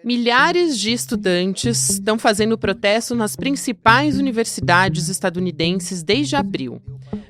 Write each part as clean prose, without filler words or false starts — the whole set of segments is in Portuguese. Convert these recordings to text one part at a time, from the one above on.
Milhares de estudantes estão fazendo protesto nas principais universidades estadunidenses desde abril.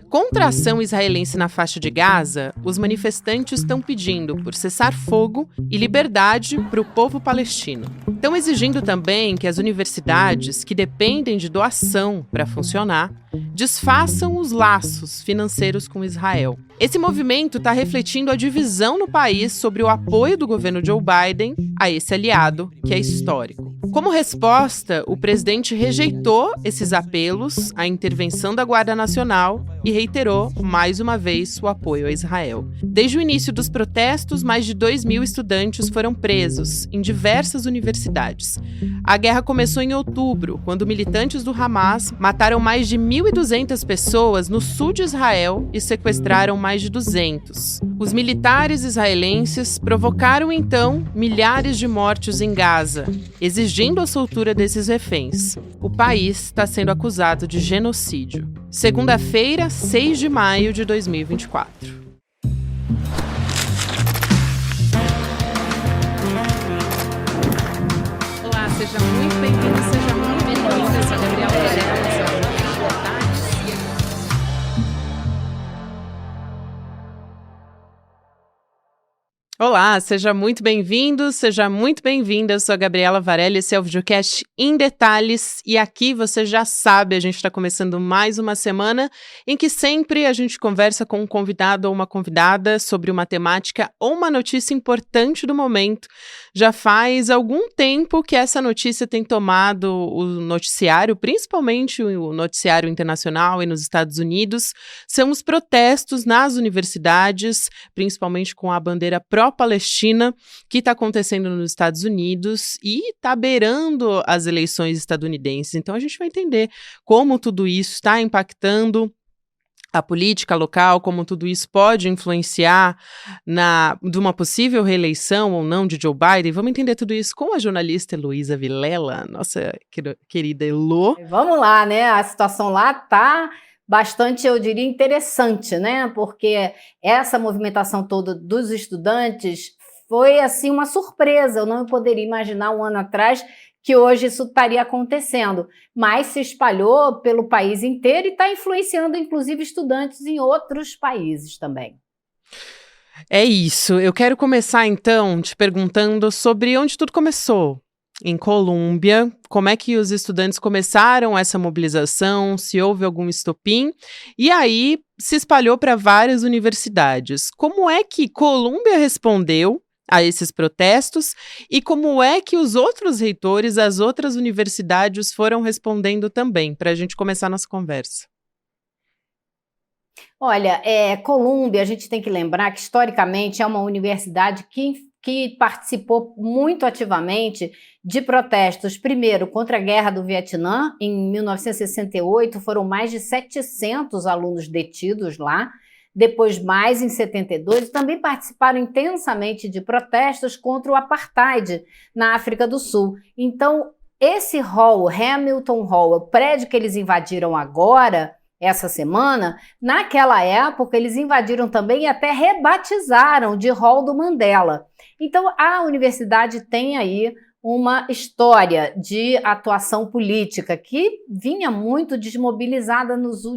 Contra a ação israelense na faixa de Gaza, os manifestantes estão pedindo por cessar fogo e liberdade para o povo palestino. Estão exigindo também que as universidades, que dependem de doação para funcionar, desfaçam os laços financeiros com Israel. Esse movimento está refletindo a divisão no país sobre o apoio do governo Joe Biden a esse aliado, que é histórico. Como resposta, o presidente rejeitou esses apelos à intervenção da Guarda Nacional e reiterou, mais uma vez, o apoio a Israel. Desde o início dos protestos, mais de 2.000 estudantes foram presos em diversas universidades. A guerra começou em outubro, quando militantes do Hamas mataram mais de 1.200 pessoas no sul de Israel e sequestraram mais de 200. Os militares israelenses provocaram, então, milhares de mortes em Gaza, exigindo a soltura desses reféns. O país está sendo acusado de genocídio. Segunda-feira, 6 de maio de 2024. Olá, seja muito bem-vindo, seja muito bem-vinda. Eu sou a Gabriela Varela, Olá, seja muito bem-vindo, seja muito bem-vinda. Eu sou a Gabriela Varela, esse é o videocast Em Detalhes e aqui você já sabe, a gente está começando mais uma semana em que sempre a gente conversa com um convidado ou uma convidada sobre uma temática ou uma notícia importante do momento. Já faz algum tempo que essa notícia tem tomado o noticiário, principalmente o noticiário internacional e nos Estados Unidos, são os protestos nas universidades, principalmente com a bandeira pró-Palestina, que está acontecendo nos Estados Unidos e está beirando as eleições estadunidenses. Então a gente vai entender como tudo isso está impactando a política local, como tudo isso pode influenciar de uma possível reeleição ou não de Joe Biden. Vamos entender tudo isso com a jornalista Heloísa Vilela, nossa querida Elô. Vamos lá, né? A situação lá está bastante, eu diria, interessante, né? Porque essa movimentação toda dos estudantes foi, assim, uma surpresa. Eu não poderia imaginar um ano atrás que hoje isso estaria acontecendo, mas se espalhou pelo país inteiro e está influenciando, inclusive, estudantes em outros países também. É isso. Eu quero começar, então, te perguntando sobre onde tudo começou. Em Colômbia, como é que os estudantes começaram essa mobilização, se houve algum estopim, e aí se espalhou para várias universidades. Como é que Colômbia respondeu a esses protestos e como é que os outros reitores, as outras universidades foram respondendo também, para a gente começar nossa conversa? Olha, Colômbia, a gente tem que lembrar que, historicamente, é uma universidade que participou muito ativamente de protestos, primeiro, contra a Guerra do Vietnã. Em 1968, foram mais de 700 alunos detidos lá, depois mais em 72, também participaram intensamente de protestos contra o apartheid na África do Sul. Então, esse hall, Hamilton Hall, o prédio que eles invadiram agora, essa semana, naquela época eles invadiram também e até rebatizaram de Hall do Mandela. Então a universidade tem aí uma história de atuação política que vinha muito desmobilizada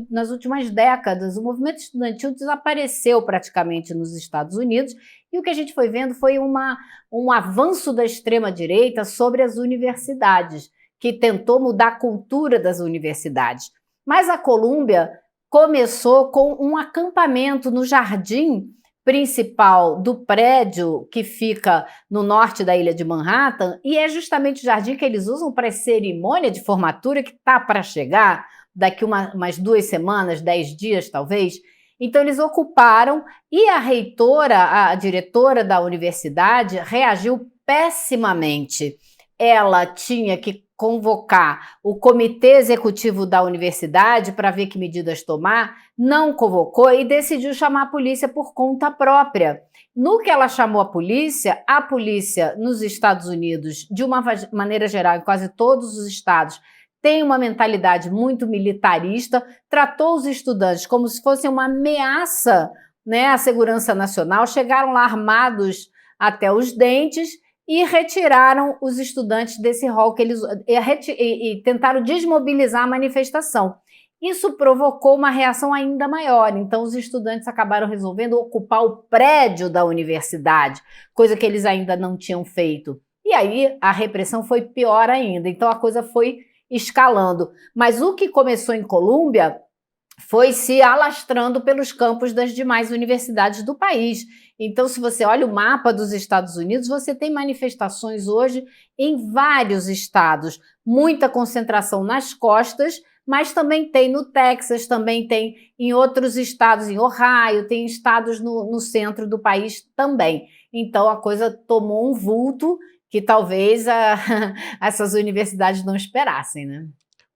nas últimas décadas. O movimento estudantil desapareceu praticamente nos Estados Unidos e o que a gente foi vendo foi um avanço da extrema-direita sobre as universidades, que tentou mudar a cultura das universidades. Mas a Colômbia começou com um acampamento no jardim principal do prédio que fica no norte da ilha de Manhattan, e é justamente o jardim que eles usam para a cerimônia de formatura que está para chegar daqui umas 2 semanas, 10 dias talvez. Então eles ocuparam e a reitora, a diretora da universidade, reagiu pessimamente. Ela tinha que convocar o comitê executivo da universidade para ver que medidas tomar, não convocou e decidiu chamar a polícia por conta própria. No que ela chamou a polícia nos Estados Unidos, de uma maneira geral, em quase todos os estados, tem uma mentalidade muito militarista, tratou os estudantes como se fossem uma ameaça, né, à segurança nacional, chegaram lá armados até os dentes e retiraram os estudantes desse hall e tentaram desmobilizar a manifestação. Isso provocou uma reação ainda maior, então os estudantes acabaram resolvendo ocupar o prédio da universidade, coisa que eles ainda não tinham feito. E aí a repressão foi pior ainda, então a coisa foi escalando. Mas o que começou em Colômbia foi se alastrando pelos campos das demais universidades do país. Então, se você olha o mapa dos Estados Unidos, você tem manifestações hoje em vários estados, muita concentração nas costas, mas também tem no Texas, também tem em outros estados, em Ohio, tem estados no centro do país também. Então, a coisa tomou um vulto que talvez essas universidades não esperassem, né?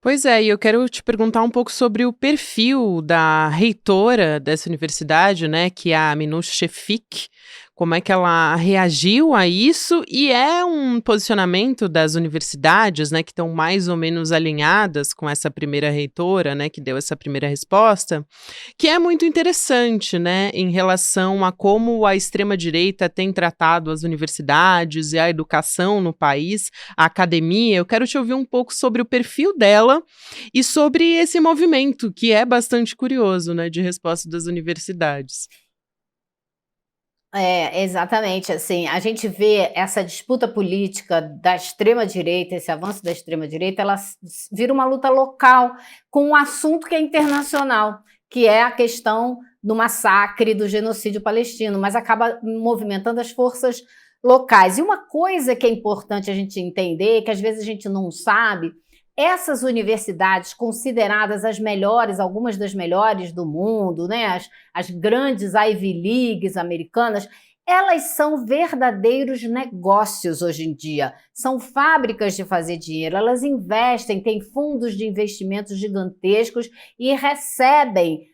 Pois é, e eu quero te perguntar um pouco sobre o perfil da reitora dessa universidade, né, que é a Minouche Shefik. Como é que ela reagiu a isso? E é um posicionamento das universidades, né, que estão mais ou menos alinhadas com essa primeira reitora, né, que deu essa primeira resposta, que é muito interessante, né, em relação a como a extrema-direita tem tratado as universidades e a educação no país, a academia. Eu quero te ouvir um pouco sobre o perfil dela e sobre esse movimento, que é bastante curioso, né, de resposta das universidades. Exatamente, assim, a gente vê essa disputa política da extrema-direita, esse avanço da extrema-direita, ela vira uma luta local com um assunto que é internacional, que é a questão do massacre, do genocídio palestino, mas acaba movimentando as forças locais. E uma coisa que é importante a gente entender, que às vezes a gente não sabe, essas universidades consideradas as melhores, algumas das melhores do mundo, né? As grandes Ivy Leagues americanas, elas são verdadeiros negócios hoje em dia. São fábricas de fazer dinheiro, elas investem, têm fundos de investimentos gigantescos e recebem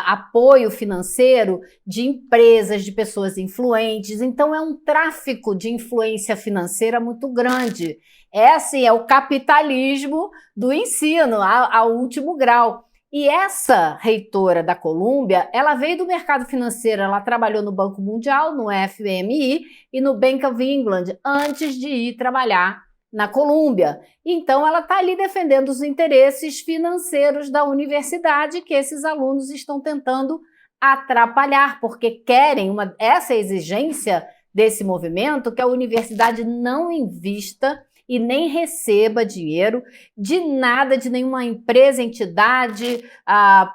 apoio financeiro de empresas, de pessoas influentes. Então, é um tráfico de influência financeira muito grande. Esse é o capitalismo do ensino, ao último grau. E essa reitora da Colômbia, ela veio do mercado financeiro, ela trabalhou no Banco Mundial, no FMI e no Bank of England, antes de ir trabalhar na Colômbia. Então, ela está ali defendendo os interesses financeiros da universidade que esses alunos estão tentando atrapalhar, porque querem essa exigência desse movimento, que a universidade não invista e nem receba dinheiro de nada, de nenhuma empresa, entidade,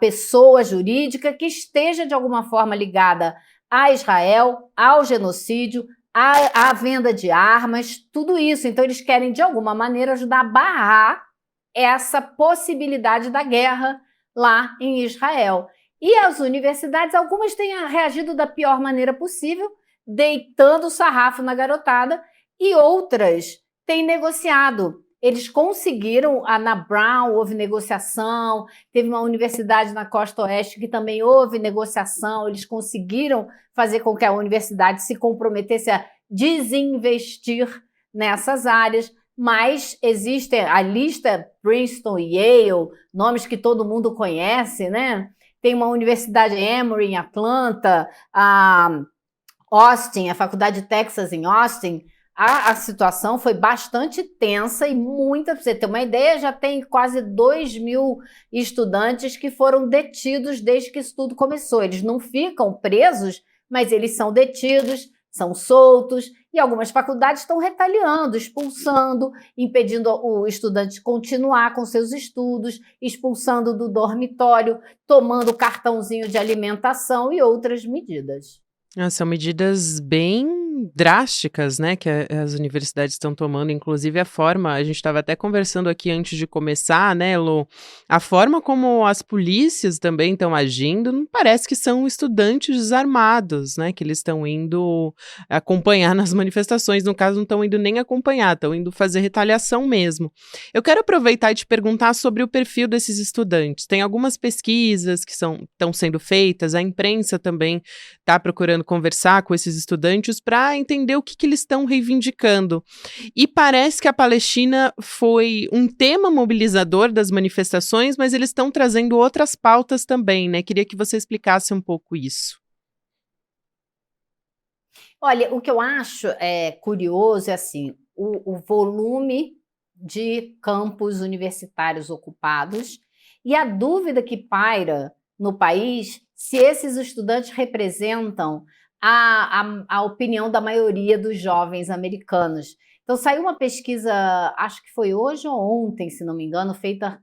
pessoa jurídica que esteja de alguma forma ligada a Israel, ao genocídio, à venda de armas, tudo isso. Então, eles querem, de alguma maneira, ajudar a barrar essa possibilidade da guerra lá em Israel. E as universidades, algumas têm reagido da pior maneira possível, deitando o sarrafo na garotada, e outras têm negociado. Eles conseguiram, na Brown houve negociação, teve uma universidade na Costa Oeste que também houve negociação, eles conseguiram fazer com que a universidade se comprometesse a desinvestir nessas áreas, mas existe a lista Princeton e Yale, nomes que todo mundo conhece, né? Tem uma universidade Emory em Atlanta, a Austin, a Faculdade de Texas em Austin. A situação foi bastante tensa e muita, para você ter uma ideia, já tem quase 2.000 estudantes que foram detidos desde que isso tudo começou. Eles não ficam presos, mas eles são detidos, são soltos, e algumas faculdades estão retaliando, expulsando, impedindo o estudante de continuar com seus estudos, expulsando do dormitório, tomando cartãozinho de alimentação e outras medidas. São medidas bem drásticas, né, que as universidades estão tomando, inclusive a forma, a gente estava até conversando aqui antes de começar, né, Lu, a forma como as polícias também estão agindo, não parece que são estudantes desarmados, né, que eles estão indo acompanhar nas manifestações, no caso não estão indo nem acompanhar, estão indo fazer retaliação mesmo. Eu quero aproveitar e te perguntar sobre o perfil desses estudantes. Tem algumas pesquisas que estão sendo feitas, a imprensa também está procurando conversar com esses estudantes para entender o que eles estão reivindicando. E parece que a Palestina foi um tema mobilizador das manifestações, mas eles estão trazendo outras pautas também, né? Queria que você explicasse um pouco isso. Olha, o que eu acho curioso é assim, o volume de campos universitários ocupados e a dúvida que paira no país se esses estudantes representam a opinião da maioria dos jovens americanos. Então, saiu uma pesquisa, acho que foi hoje ou ontem, se não me engano, feita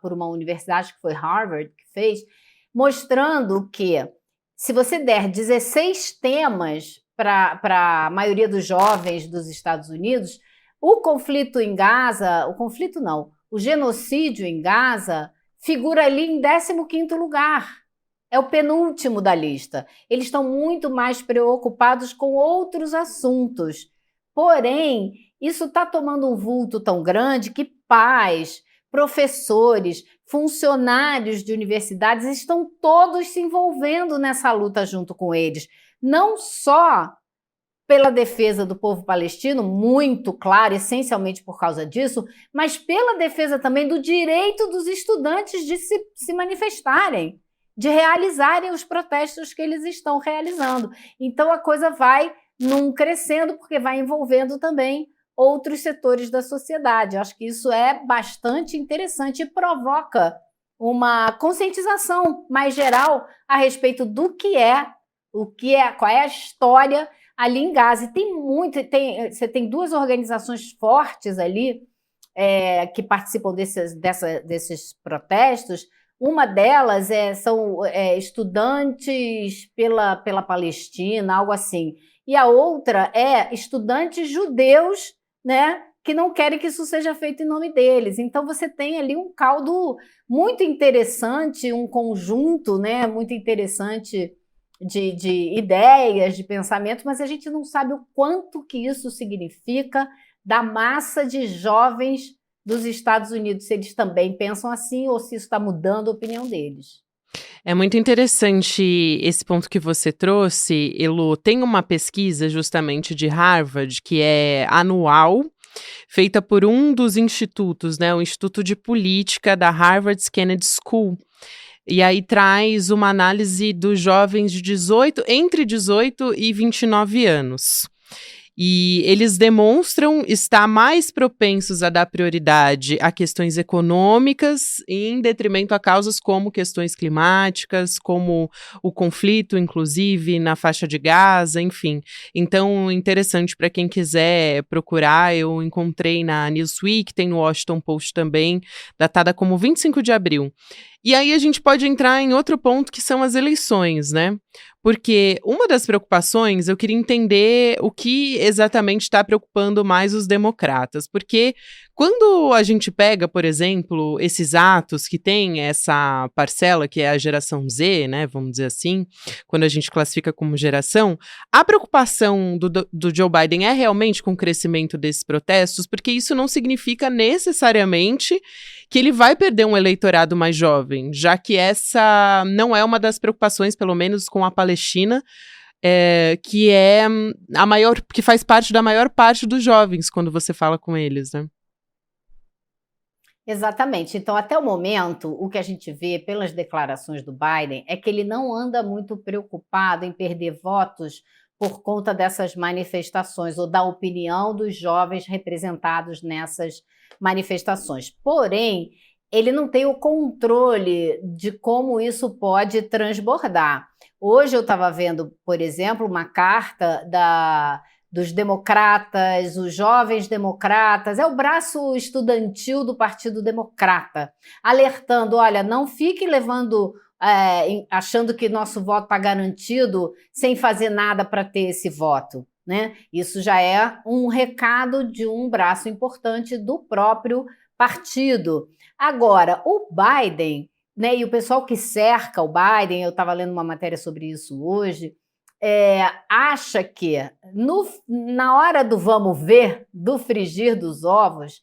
por uma universidade, que foi Harvard, que fez, mostrando que se você der 16 temas para a maioria dos jovens dos Estados Unidos, o conflito em Gaza, o conflito não, o genocídio em Gaza figura ali em 15º lugar. É o penúltimo da lista. Eles estão muito mais preocupados com outros assuntos. Porém, isso está tomando um vulto tão grande que pais, professores, funcionários de universidades estão todos se envolvendo nessa luta junto com eles. Não só pela defesa do povo palestino, muito claro, essencialmente por causa disso, mas pela defesa também do direito dos estudantes de se manifestarem, de realizarem os protestos que eles estão realizando. Então a coisa vai crescendo, porque vai envolvendo também outros setores da sociedade. Eu acho que isso é bastante interessante e provoca uma conscientização mais geral a respeito do que é, qual é a história ali em Gaza. E você tem duas organizações fortes ali que participam desses protestos. Uma delas são estudantes pela Palestina, algo assim. E a outra é estudantes judeus, né, que não querem que isso seja feito em nome deles. Então você tem ali um caldo muito interessante, um conjunto, né, muito interessante de ideias, de pensamento, mas a gente não sabe o quanto que isso significa da massa de jovens dos Estados Unidos, se eles também pensam assim ou se isso está mudando a opinião deles. É muito interessante esse ponto que você trouxe, Elo. Tem uma pesquisa justamente de Harvard, que é anual, feita por um dos institutos, né, o Instituto de Política da Harvard Kennedy School. E aí traz uma análise dos jovens de entre 18 e 29 anos. E eles demonstram estar mais propensos a dar prioridade a questões econômicas em detrimento a causas como questões climáticas, como o conflito, inclusive, na faixa de Gaza, enfim. Então, interessante para quem quiser procurar, eu encontrei na Newsweek, tem no Washington Post também, datada como 25 de abril. E aí a gente pode entrar em outro ponto, que são as eleições, né? Porque uma das preocupações, eu queria entender o que exatamente está preocupando mais os democratas. Porque quando a gente pega, por exemplo, esses atos que tem essa parcela, que é a geração Z, né, vamos dizer assim, quando a gente classifica como geração, a preocupação do Joe Biden é realmente com o crescimento desses protestos, porque isso não significa necessariamente que ele vai perder um eleitorado mais jovem, já que essa não é uma das preocupações, pelo menos com a Palestina, que é que faz parte da maior parte dos jovens quando você fala com eles, né? Exatamente. Então, até o momento, o que a gente vê pelas declarações do Biden é que ele não anda muito preocupado em perder votos por conta dessas manifestações ou da opinião dos jovens representados nessas manifestações. Porém, ele não tem o controle de como isso pode transbordar. Hoje eu estava vendo, por exemplo, uma carta dos democratas, os jovens democratas, é o braço estudantil do Partido Democrata, alertando, olha, não fique levando, achando que nosso voto está garantido sem fazer nada para ter esse voto, né? Isso já é um recado de um braço importante do próprio partido. Agora, o Biden, né, e o pessoal que cerca o Biden, eu estava lendo uma matéria sobre isso hoje, acha que na hora do vamos ver, do frigir dos ovos,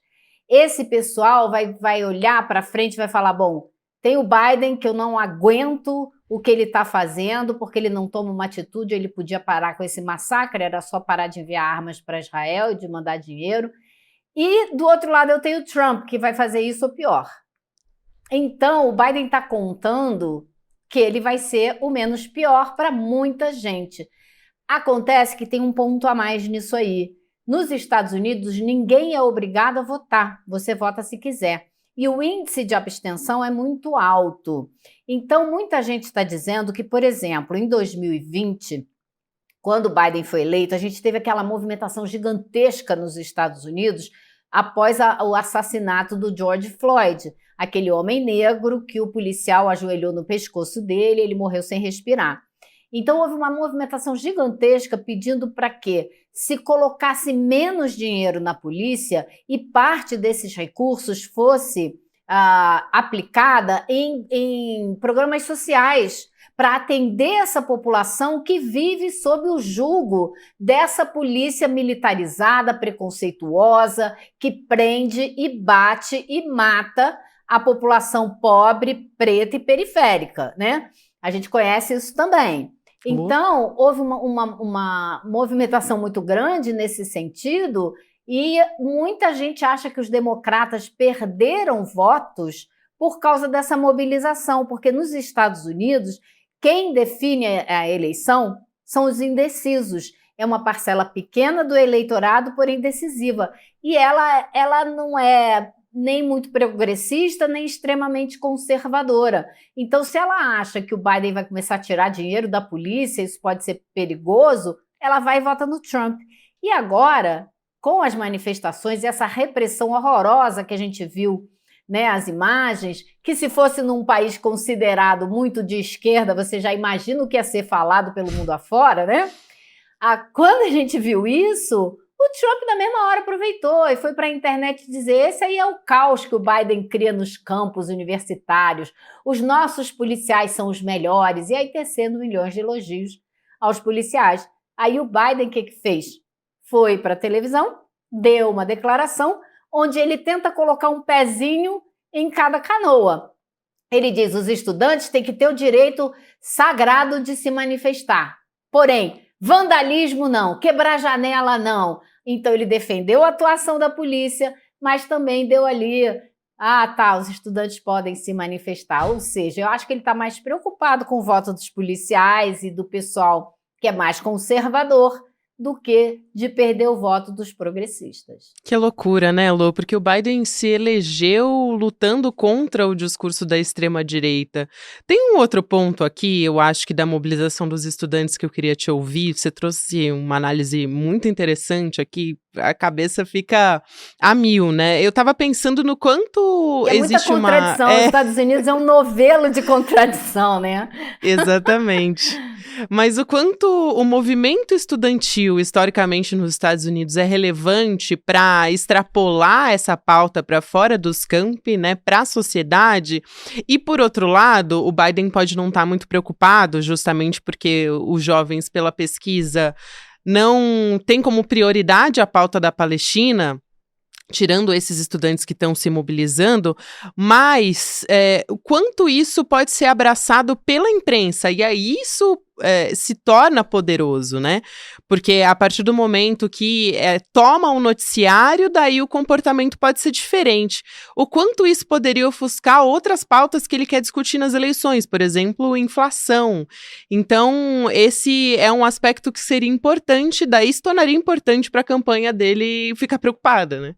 esse pessoal vai olhar para frente e vai falar, bom, tem o Biden que eu não aguento o que ele está fazendo, porque ele não toma uma atitude, ele podia parar com esse massacre, era só parar de enviar armas para Israel e de mandar dinheiro. E do outro lado eu tenho o Trump, que vai fazer isso ou pior. Então, o Biden está contando que ele vai ser o menos pior para muita gente. Acontece que tem um ponto a mais nisso aí. Nos Estados Unidos, ninguém é obrigado a votar. Você vota se quiser. E o índice de abstenção é muito alto. Então, muita gente está dizendo que, por exemplo, em 2020, quando o Biden foi eleito, a gente teve aquela movimentação gigantesca nos Estados Unidos após o assassinato do George Floyd, aquele homem negro que o policial ajoelhou no pescoço dele e ele morreu sem respirar. Então, houve uma movimentação gigantesca pedindo para que se colocasse menos dinheiro na polícia e parte desses recursos fosse aplicada em programas sociais para atender essa população que vive sob o jugo dessa polícia militarizada, preconceituosa, que prende e bate e mata a população pobre, preta e periférica, né? A gente conhece isso também. Então, houve uma movimentação muito grande nesse sentido e muita gente acha que os democratas perderam votos por causa dessa mobilização, porque nos Estados Unidos, quem define a eleição são os indecisos. É uma parcela pequena do eleitorado, porém decisiva. E ela não é nem muito progressista, nem extremamente conservadora. Então, se ela acha que o Biden vai começar a tirar dinheiro da polícia, isso pode ser perigoso, ela vai e vota no Trump. E agora, com as manifestações e essa repressão horrorosa que a gente viu, né, as imagens, que se fosse num país considerado muito de esquerda, você já imagina o que ia ser falado pelo mundo afora, né? Quando a gente viu isso, o Trump, na mesma hora, aproveitou e foi para a internet dizer: esse aí é o caos que o Biden cria nos campos universitários, os nossos policiais são os melhores, e aí tecendo milhões de elogios aos policiais. Aí o Biden, o que fez? Foi para a televisão, deu uma declaração, onde ele tenta colocar um pezinho em cada canoa. Ele diz: os estudantes têm que ter o direito sagrado de se manifestar. Porém, vandalismo não, quebrar janela não. Então ele defendeu a atuação da polícia, mas também deu ali, os estudantes podem se manifestar. Ou seja, eu acho que ele está mais preocupado com o voto dos policiais e do pessoal que é mais conservador do que de perder o voto dos progressistas. Que loucura, né, Lô? Porque o Biden se elegeu lutando contra o discurso da extrema-direita. Tem um outro ponto aqui, eu acho que da mobilização dos estudantes que eu queria te ouvir. Você trouxe uma análise muito interessante aqui, a cabeça fica a mil, né? Eu tava pensando no quanto existe muita contradição. Os Estados Unidos é um novelo de contradição, né? Exatamente. Mas o quanto o movimento estudantil, historicamente, nos Estados Unidos é relevante para extrapolar essa pauta para fora dos campi, né, para a sociedade. E, por outro lado, o Biden pode não estar muito preocupado, justamente porque os jovens, pela pesquisa, não têm como prioridade a pauta da Palestina, tirando esses estudantes que estão se mobilizando, mas o quanto isso pode ser abraçado pela imprensa, e aí isso se torna poderoso, né? Porque a partir do momento que toma um noticiário, daí o comportamento pode ser diferente. O quanto isso poderia ofuscar outras pautas que ele quer discutir nas eleições, por exemplo, inflação. Então, esse é um aspecto que seria importante, daí se tornaria importante para a campanha dele ficar preocupada, né?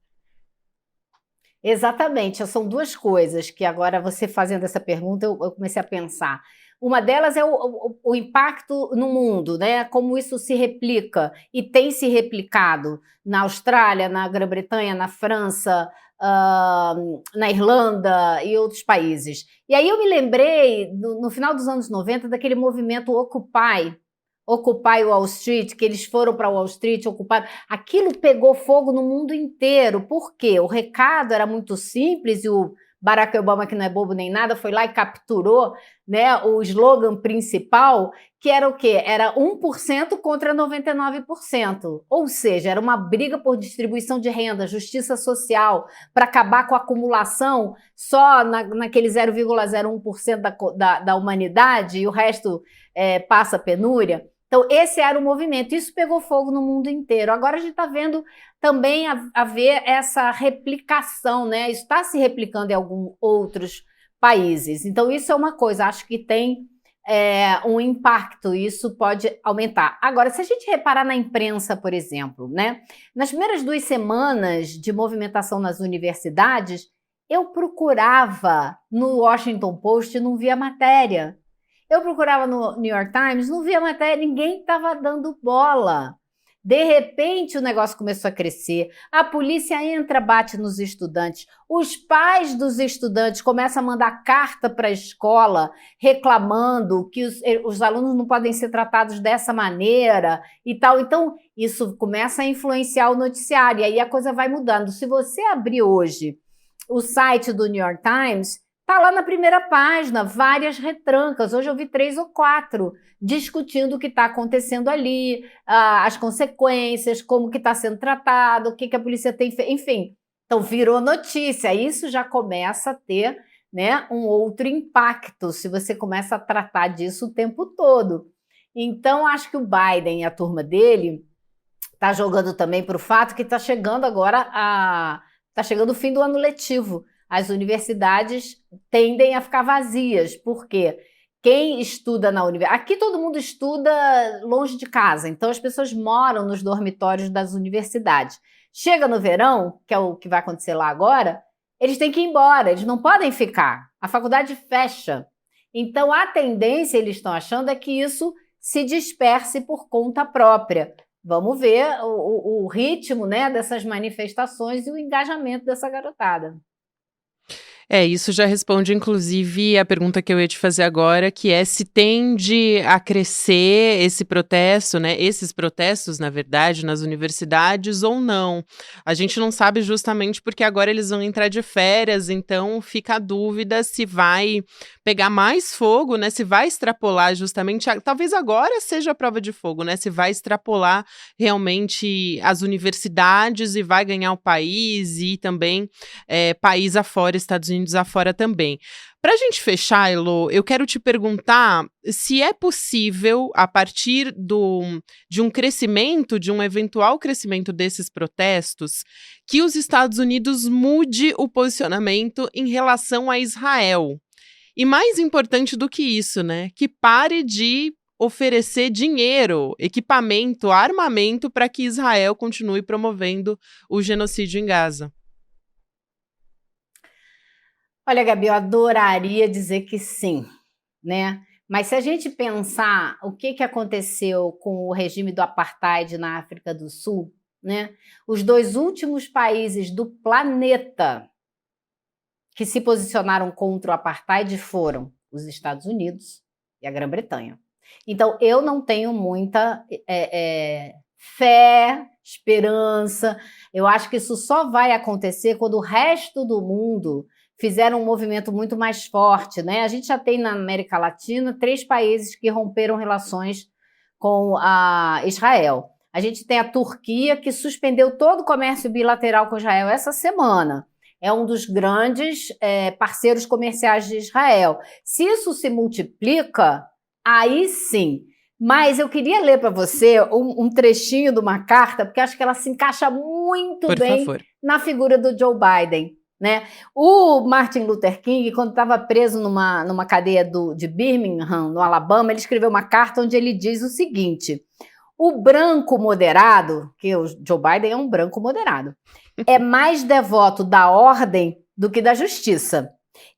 Exatamente, são duas coisas que agora você fazendo essa pergunta eu comecei a pensar. Uma delas é o impacto no mundo, né? Como isso se replica e tem se replicado na Austrália, na Grã-Bretanha, na França, na Irlanda e outros países. E aí eu me lembrei, no final dos anos 90, daquele movimento Occupy Wall Street, que eles foram para Wall Street, ocuparam. Aquilo pegou fogo no mundo inteiro. Por quê? O recado era muito simples e o Barack Obama, que não é bobo nem nada, foi lá e capturou, né, o slogan principal, que era o quê? Era 1% contra 99%. Ou seja, era uma briga por distribuição de renda, justiça social, para acabar com a acumulação só naquele 0,01% da humanidade e o resto passa penúria. Então, esse era o movimento. Isso pegou fogo no mundo inteiro. Agora a gente está vendo também haver essa replicação, né? Isso está se replicando em alguns outros países. Então, isso é uma coisa. Acho que tem um impacto, isso pode aumentar. Agora, se a gente reparar na imprensa, por exemplo, né? Nas primeiras 2 semanas de movimentação nas universidades, eu procurava no Washington Post e não via matéria. Eu procurava no New York Times, não via matéria, ninguém estava dando bola. De repente, o negócio começou a crescer, a polícia entra, bate nos estudantes, os pais dos estudantes começam a mandar carta para a escola reclamando que os alunos não podem ser tratados dessa maneira e tal. Então, isso começa a influenciar o noticiário, e aí a coisa vai mudando. Se você abrir hoje o site do New York Times, está lá na primeira página, várias retrancas. Hoje eu vi 3 ou 4 discutindo o que está acontecendo ali, as consequências, como que está sendo tratado, o que a polícia tem feito, enfim. Então, virou notícia. Isso já começa a ter, né, um outro impacto, se você começa a tratar disso o tempo todo. Então, acho que o Biden e a turma dele está jogando também para o fato que está chegando agora está chegando o fim do ano letivo. As universidades tendem a ficar vazias, porque quem estuda na universidade... Aqui todo mundo estuda longe de casa, então as pessoas moram nos dormitórios das universidades. Chega no verão, que é o que vai acontecer lá agora, eles têm que ir embora, eles não podem ficar. A faculdade fecha. Então a tendência, eles estão achando, é que isso se disperse por conta própria. Vamos ver o ritmo, né, dessas manifestações e o engajamento dessa garotada. Isso já responde, inclusive, a pergunta que eu ia te fazer agora, que é se tende a crescer esse protesto, né? Esses protestos, na verdade, nas universidades ou não. A gente não sabe justamente porque agora eles vão entrar de férias, então fica a dúvida se vai pegar mais fogo, né? Se vai extrapolar justamente, talvez agora seja a prova de fogo, né? Se vai extrapolar realmente as universidades e vai ganhar o país e também país afora, Estados Unidos afora também. Para a gente fechar, Elô, eu quero te perguntar se é possível, a partir de um crescimento, de um eventual crescimento desses protestos, que os Estados Unidos mude o posicionamento em relação a Israel. E mais importante do que isso, né? Que pare de oferecer dinheiro, equipamento, armamento para que Israel continue promovendo o genocídio em Gaza. Olha, Gabi, eu adoraria dizer que sim, né? Mas se a gente pensar o que aconteceu com o regime do apartheid na África do Sul, né? Os 2 últimos países do planeta que se posicionaram contra o apartheid foram os Estados Unidos e a Grã-Bretanha. Então, eu não tenho muita fé, esperança. Eu acho que isso só vai acontecer quando o resto do mundo fizer um movimento muito mais forte, né? A gente já tem na América Latina 3 países que romperam relações com a Israel. A gente tem a Turquia, que suspendeu todo o comércio bilateral com Israel essa semana. É um dos grandes parceiros comerciais de Israel. Se isso se multiplica, aí sim. Mas eu queria ler para você um trechinho de uma carta, porque acho que ela se encaixa muito bem na figura do Joe Biden, né? O Martin Luther King, quando estava preso numa cadeia de Birmingham, no Alabama, ele escreveu uma carta onde ele diz o seguinte: o branco moderado, que o Joe Biden é um branco moderado, é mais devoto da ordem do que da justiça.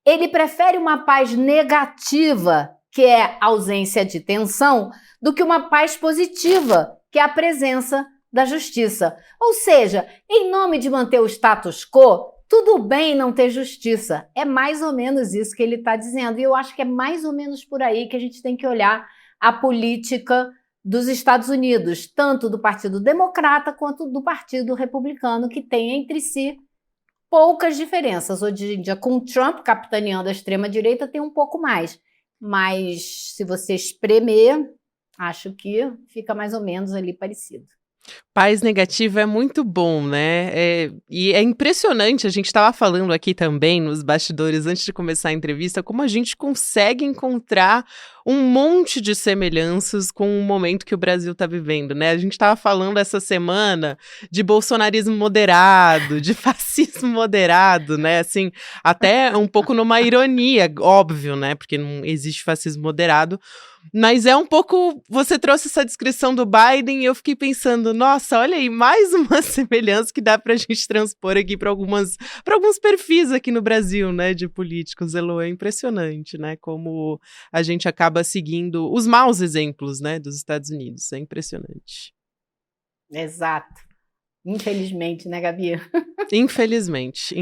Ele prefere uma paz negativa, que é ausência de tensão, do que uma paz positiva, que é a presença da justiça. Ou seja, em nome de manter o status quo, tudo bem não ter justiça. É mais ou menos isso que ele está dizendo. E eu acho que é mais ou menos por aí que a gente tem que olhar a política dos Estados Unidos, tanto do Partido Democrata quanto do Partido Republicano, que tem entre si poucas diferenças. Hoje em dia, com o Trump capitaneando a extrema-direita, tem um pouco mais. Mas se você espremer, acho que fica mais ou menos ali parecido. Paz negativa é muito bom, né? E é impressionante, a gente estava falando aqui também nos bastidores, antes de começar a entrevista, como a gente consegue encontrar um monte de semelhanças com o momento que o Brasil está vivendo, né? A gente estava falando essa semana de bolsonarismo moderado, de fascismo moderado, né? Assim, até um pouco numa ironia, óbvio, né? Porque não existe fascismo moderado. Mas é um pouco... Você trouxe essa descrição do Biden e eu fiquei pensando, nossa, olha aí, mais uma semelhança que dá pra gente transpor aqui para alguns perfis aqui no Brasil, né, de políticos. Elô, é impressionante, né, como a gente acaba seguindo os maus exemplos, né, dos Estados Unidos. É impressionante. Exato. Infelizmente, né, Gabi? Infelizmente.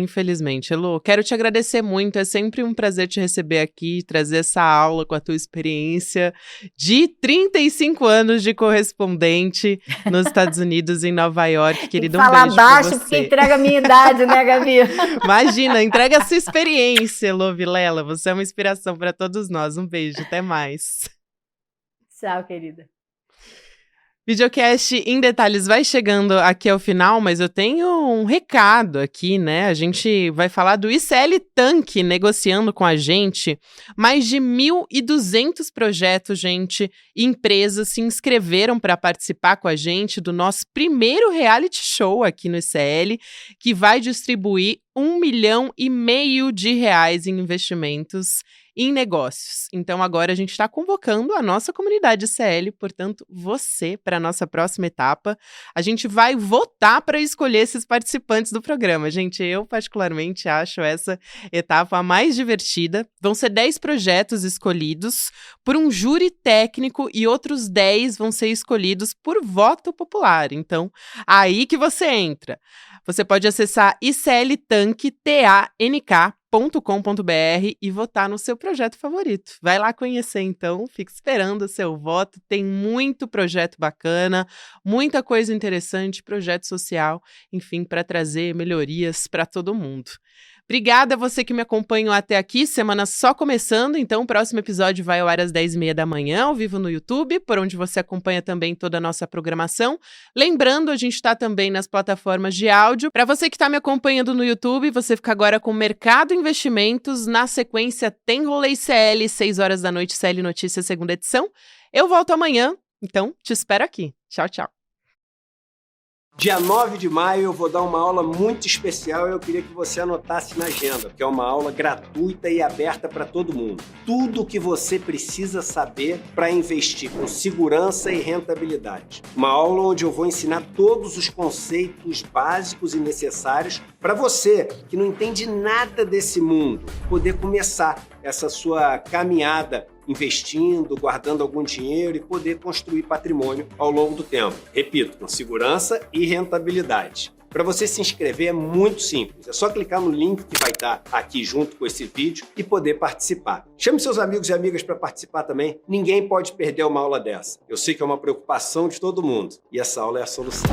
Elô, quero te agradecer muito, é sempre um prazer te receber aqui, trazer essa aula com a tua experiência de 35 anos de correspondente nos Estados Unidos, em Nova York, querido, um beijo pra baixo, você. porque entrega a minha idade, né, Gabi? Imagina, entrega a sua experiência, Elô Vilela, você é uma inspiração para todos nós, um beijo, até mais. Tchau, querida. Videocast em detalhes vai chegando aqui ao final, mas eu tenho um recado aqui, né? A gente vai falar do ICL Tank negociando com a gente. Mais de 1.200 projetos, gente, e empresas se inscreveram para participar com a gente do nosso primeiro reality show aqui no ICL, que vai distribuir R$1,5 milhão em investimentos em negócios. Então agora a gente está convocando a nossa comunidade ICL, portanto você, para a nossa próxima etapa. A gente vai votar para escolher esses participantes do programa. Gente, eu particularmente acho essa etapa a mais divertida. Vão ser 10 projetos escolhidos por um júri técnico e outros 10 vão ser escolhidos por voto popular. Então, aí que você entra. Você pode acessar icltank.com.br e votar no seu projeto favorito. Vai lá conhecer, então. Fique esperando o seu voto. Tem muito projeto bacana, muita coisa interessante, projeto social, enfim, para trazer melhorias para todo mundo. Obrigada a você que me acompanhou até aqui, semana só começando, então o próximo episódio vai ao ar às 10h30 da manhã, ao vivo no YouTube, por onde você acompanha também toda a nossa programação. Lembrando, a gente está também nas plataformas de áudio. Para você que está me acompanhando no YouTube, você fica agora com Mercado Investimentos, na sequência tem Rolê CL, 6 horas da noite, CL Notícias, segunda edição. Eu volto amanhã, então te espero aqui. Tchau, tchau. Dia 9 de maio eu vou dar uma aula muito especial e eu queria que você anotasse na agenda, porque é uma aula gratuita e aberta para todo mundo. Tudo o que você precisa saber para investir com segurança e rentabilidade. Uma aula onde eu vou ensinar todos os conceitos básicos e necessários para você que não entende nada desse mundo, poder começar essa sua caminhada investindo, guardando algum dinheiro e poder construir patrimônio ao longo do tempo. Repito, com segurança e rentabilidade. Para você se inscrever é muito simples, é só clicar no link que vai estar aqui junto com esse vídeo e poder participar. Chame seus amigos e amigas para participar também, ninguém pode perder uma aula dessa. Eu sei que é uma preocupação de todo mundo e essa aula é a solução.